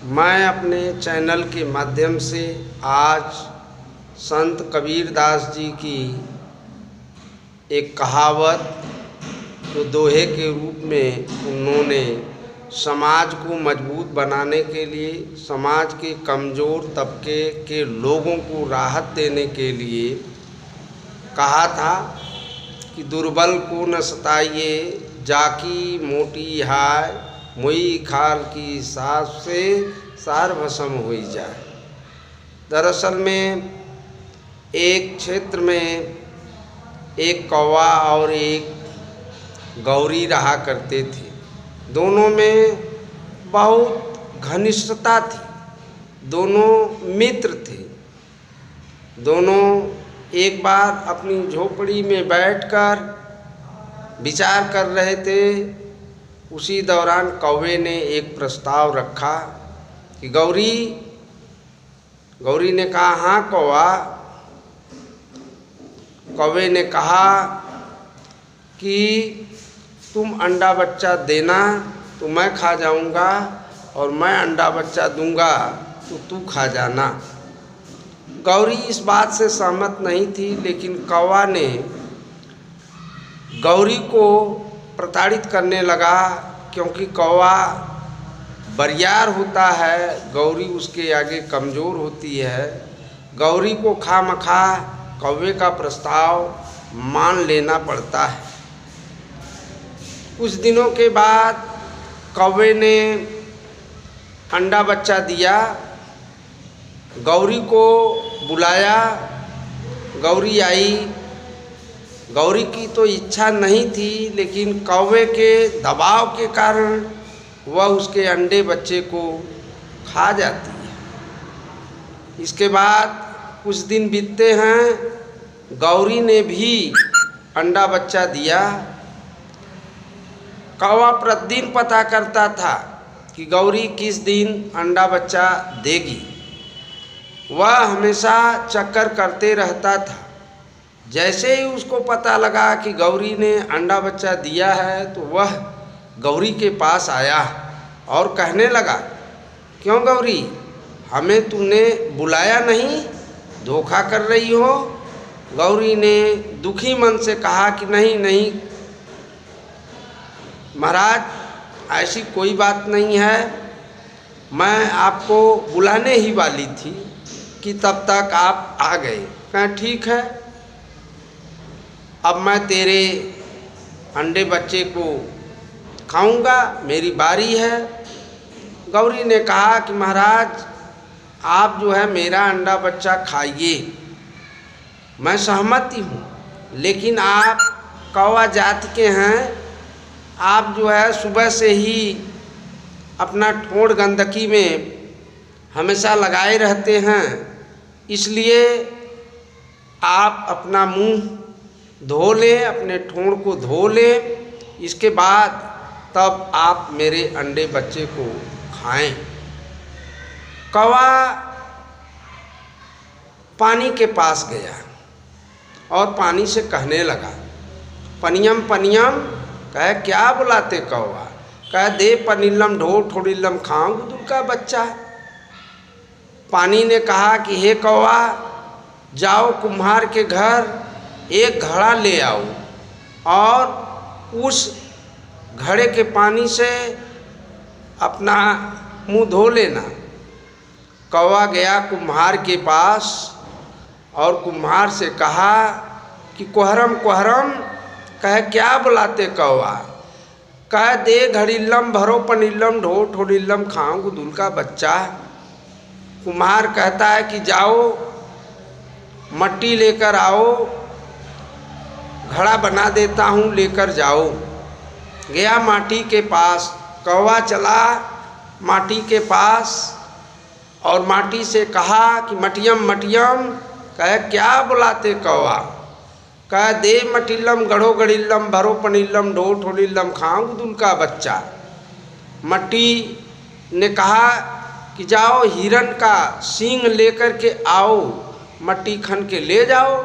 मैं अपने चैनल के माध्यम से आज संत कबीरदास जी की एक कहावत जो दोहे के रूप में उन्होंने समाज को मजबूत बनाने के लिए, समाज के कमज़ोर तबके के लोगों को राहत देने के लिए कहा था कि दुर्बल को न सताइए, जाकी मोटी हाय, मुई खाल की सास से सार भस्म हो जाए। दरअसल में एक क्षेत्र में एक कौवा और एक गौरी रहा करते थे। दोनों में बहुत घनिष्ठता थी, दोनों मित्र थे। दोनों एक बार अपनी झोपड़ी में बैठकर विचार कर रहे थे। उसी दौरान कौवे ने एक प्रस्ताव रखा कि गौरी ने कहा, हाँ कौवा। कौवे ने कहा कि तुम अंडा बच्चा देना तो मैं खा जाऊंगा, और मैं अंडा बच्चा दूंगा तो तू खा जाना। गौरी इस बात से सहमत नहीं थी, लेकिन कौवा ने गौरी को प्रताड़ित करने लगा, क्योंकि कौवा बरियार होता है, गौरी उसके आगे कमज़ोर होती है। गौरी को खामखा कौवे का प्रस्ताव मान लेना पड़ता है। कुछ दिनों के बाद कौवे ने अंडा बच्चा दिया, गौरी को बुलाया। गौरी आई। गौरी की तो इच्छा नहीं थी, लेकिन कौवे के दबाव के कारण वह उसके अंडे बच्चे को खा जाती है। इसके बाद कुछ दिन बीतते हैं, गौरी ने भी अंडा बच्चा दिया। कौवा प्रतिदिन पता करता था कि गौरी किस दिन अंडा बच्चा देगी। वह हमेशा चक्कर करते रहता था। जैसे ही उसको पता लगा कि गौरी ने अंडा बच्चा दिया है, तो वह गौरी के पास आया और कहने लगा, क्यों गौरी, हमें तूने बुलाया नहीं, धोखा कर रही हो। गौरी ने दुखी मन से कहा कि नहीं महाराज, ऐसी कोई बात नहीं है, मैं आपको बुलाने ही वाली थी कि तब तक आप आ गए। कहा ठीक है, अब मैं तेरे अंडे बच्चे को खाऊंगा, मेरी बारी है। गौरी ने कहा कि महाराज, आप जो है मेरा अंडा बच्चा खाइए, मैं सहमति हूँ, लेकिन आप कौवा जाति के हैं, आप जो है सुबह से ही अपना ठोड़ गंदगी में हमेशा लगाए रहते हैं, इसलिए आप अपना मुंह धो लें, अपने ठोड़ को धो लें, इसके बाद तब आप मेरे अंडे बच्चे को खाएं। कौवा पानी के पास गया और पानी से कहने लगा, पनियम पनियम। कहे क्या बुलाते कौवा? कहे दे पनीलम ढो ठोड़िलम खाऊं गुदुर का बच्चा। पानी ने कहा कि हे कौवा, जाओ कुम्हार के घर एक घड़ा ले आओ और उस घड़े के पानी से अपना मुंह धो लेना। कौवा गया कुम्हार के पास और कुम्हार से कहा कि कोहरम कोहरम। कहे क्या बुलाते कौवा? कहे दे घड़िल्लम भरो पनीलम ढो ठोड़िल्लम खाऊं गुदुल का बच्चा। कुम्हार कहता है कि जाओ मट्टी लेकर आओ, घड़ा बना देता हूँ, लेकर जाओ। गया माटी के पास, कौवा चला माटी के पास और माटी से कहा कि मटियम मटियम। कहे क्या बुलाते कौवा? कह दे मटिल्लम गढ़ो गढ़िल्लम भरो पनीलम ढो ठोड़िल्लम खाऊं गुदुल का बच्चा। मट्टी ने कहा कि जाओ हिरन का सींग लेकर के आओ, मट्टी खन के ले जाओ।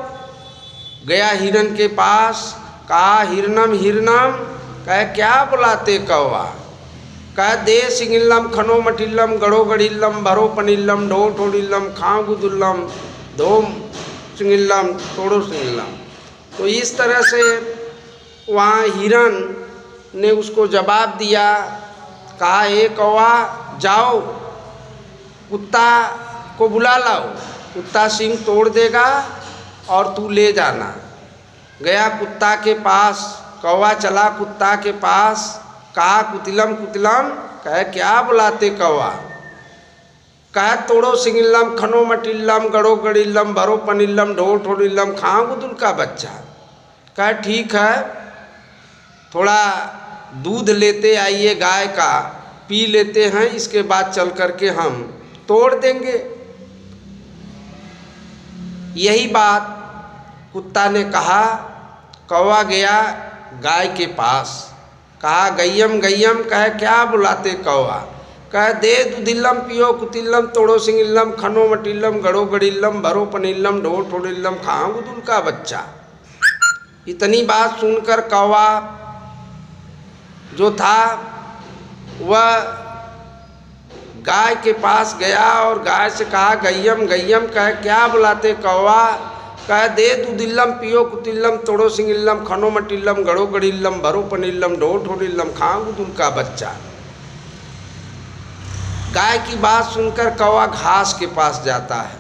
गया हिरन के पास, कहा हिरनम हिरनम। कहे क्या बुलाते कौवा? कह दे सिंगिल्लम खनो मटिल्लम गड़ो गड़िल्लम भरो पनिल्लम ढो ठोडिल्लम खाँ गुदुल्लम धोम सिंगिल्लम तोड़ो सिंगिल्लम। तो इस तरह से वहाँ हिरन ने उसको जवाब दिया, कहा ए कौवा जाओ कुत्ता को बुला लाओ, कुत्ता सिंग तोड़ देगा और तू ले जाना। गया कुत्ता के पास, कौवा चला कुत्ता के पास, कहा कुतिलम कुतिलम, कहे क्या बुलाते कौवा, कहे तोड़ो सिंगिल्लम खनो मटिल्लम गड़ो गड़िल्लम भरो पनिल्लम ढो ठोडिल्लम खाँ गुदुल का बच्चा। कहे ठीक है, थोड़ा दूध लेते आइए गाय का, पी लेते हैं, इसके बाद चल करके हम तोड़ देंगे। यही बात कुत्ता ने कहा। कौवा गया गाय के पास, कहा गय्यम गय्यम, कहे क्या बुलाते कौवा, कहे दे दुधिल्लम पियो कुतिल्लम तोड़ो सिंगिल्लम खनो मटिल्लम गड़ो गड़िल्लम भरो पनिल्लम ढो ठोडिल्लम खाँ गुदुल का बच्चा। इतनी बात सुनकर कौवा जो था वह गाय के पास गया और गाय से कहा गय्यम गय्यम, कहे क्या बुलाते कौवा, कहे दे दुधिल्लम पियो कुतिल्लम तोड़ो सिंगिल्लम खनो मटिल्लम गड़ो गड़िल्लम भरो पनिल्लम ढो ठोडिल्लम खाँ गुदुल का बच्चा। गाय की बात सुनकर कौवा घास के पास जाता है,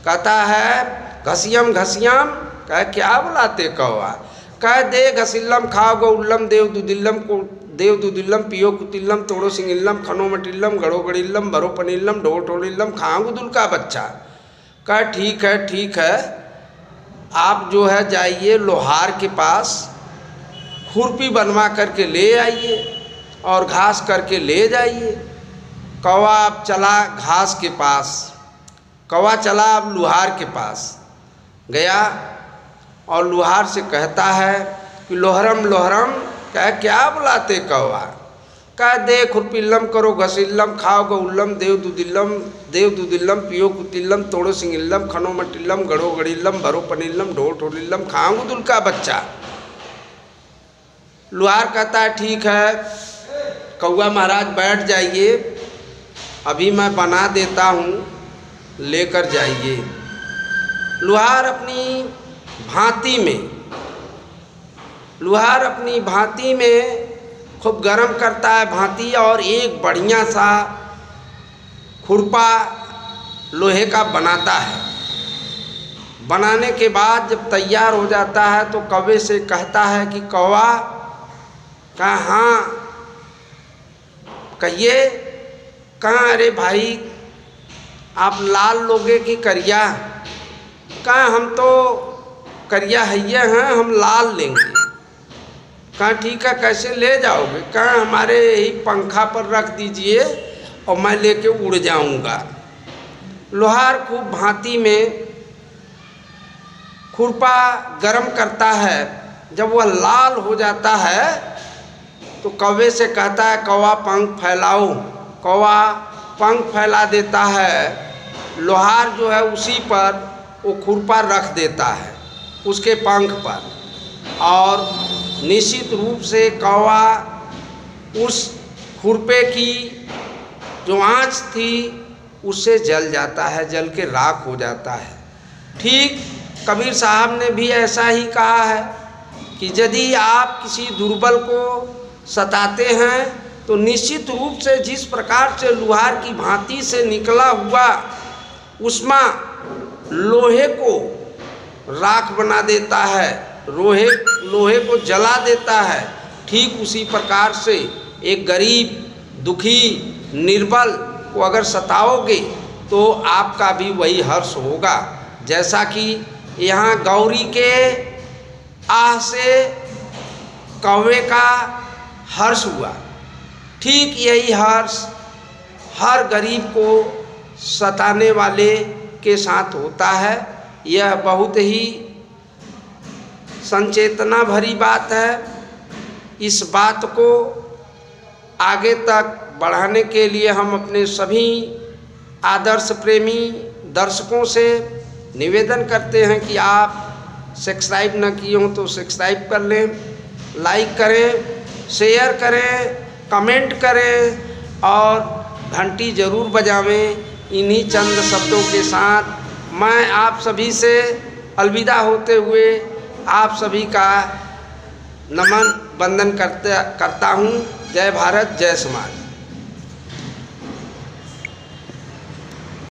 कहता है घसियम घसियम, कहे क्या बुलाते कौवा, कहे दे घसिल्लम खाओ गौल्लम देव दुधिल्लम पियो कुतिल्लम तोड़ो सिंगिल्लम खनो मटिल्लम गड़ो गड़िल्लम भरो पनिल्लम ढो ठोडिल्लम खाँ गुदुल का बच्चा। कहे ठीक है, आप जो है जाइए लोहार के पास, खुरपी बनवा करके ले आइए और घास करके ले जाइए। कौवा अब चला घास के पास, कौवा चला अब लोहार के पास गया और लोहार से कहता है कि लोहरम लोहरम, कहे क्या बुलाते कौवा, कहे दे खुरपिल्लम करो घसिल्लम खाओ गौल्लम देव दुधिल्लम पियो कुतिल्लम तोड़ो सिंगिल्लम खनो मटिल्लम गड़ो गड़िल्लम भरो पनिल्लम ढो ठोडिल्लम खाँ गुदुल का बच्चा। लोहार कहता है ठीक है, कौवा महाराज बैठ जाइए, अभी मैं बना देता हूँ, लेकर जाइए। लोहार अपनी भांति में खूब गरम करता है भांति और एक बढ़िया सा खुरपा लोहे का बनाता है। बनाने के बाद जब तैयार हो जाता है तो कौवे से कहता है कि कौवा, कहा हाँ कहिए, कहाँ अरे भाई आप लाल लोगे कि करिया, कहाँ हम तो करिया हैया हैं, हम लाल लेंगे। कहाँ ठीक है, कैसे ले जाओगे, कहाँ हमारे यही पंखा पर रख दीजिए और मैं लेके उड़ जाऊंगा। लोहार खूब भांति में खुरपा गरम करता है, जब वह लाल हो जाता है तो कौवे से कहता है कौवा पंख फैलाओ, कौवा पंख फैला देता है। लोहार जो है उसी पर वो खुरपा रख देता है उसके पंख पर, और निश्चित रूप से कौवा उस खुरपे की जो आँच थी उससे जल जाता है, जल के राख हो जाता है। ठीक कबीर साहब ने भी ऐसा ही कहा है कि यदि आप किसी दुर्बल को सताते हैं तो निश्चित रूप से जिस प्रकार से लोहार की भांति से निकला हुआ उष्मा लोहे को राख बना देता है, लोहे को जला देता है, ठीक उसी प्रकार से एक गरीब दुखी निर्बल को अगर सताओगे तो आपका भी वही हर्ष होगा। जैसा कि यहाँ गौरी के आह से कौवे का हर्ष हुआ, ठीक यही हर्ष हर गरीब को सताने वाले के साथ होता है। यह बहुत ही संचेतना भरी बात है। इस बात को आगे तक बढ़ाने के लिए हम अपने सभी आदर्श प्रेमी दर्शकों से निवेदन करते हैं कि आप सब्सक्राइब न किए हों तो सब्सक्राइब कर लें, लाइक करें, शेयर करें, कमेंट करें और घंटी ज़रूर बजावें। इन्हीं चंद शब्दों के साथ मैं आप सभी से अलविदा होते हुए आप सभी का नमन वंदन करता हूँ। जय भारत, जय समाज।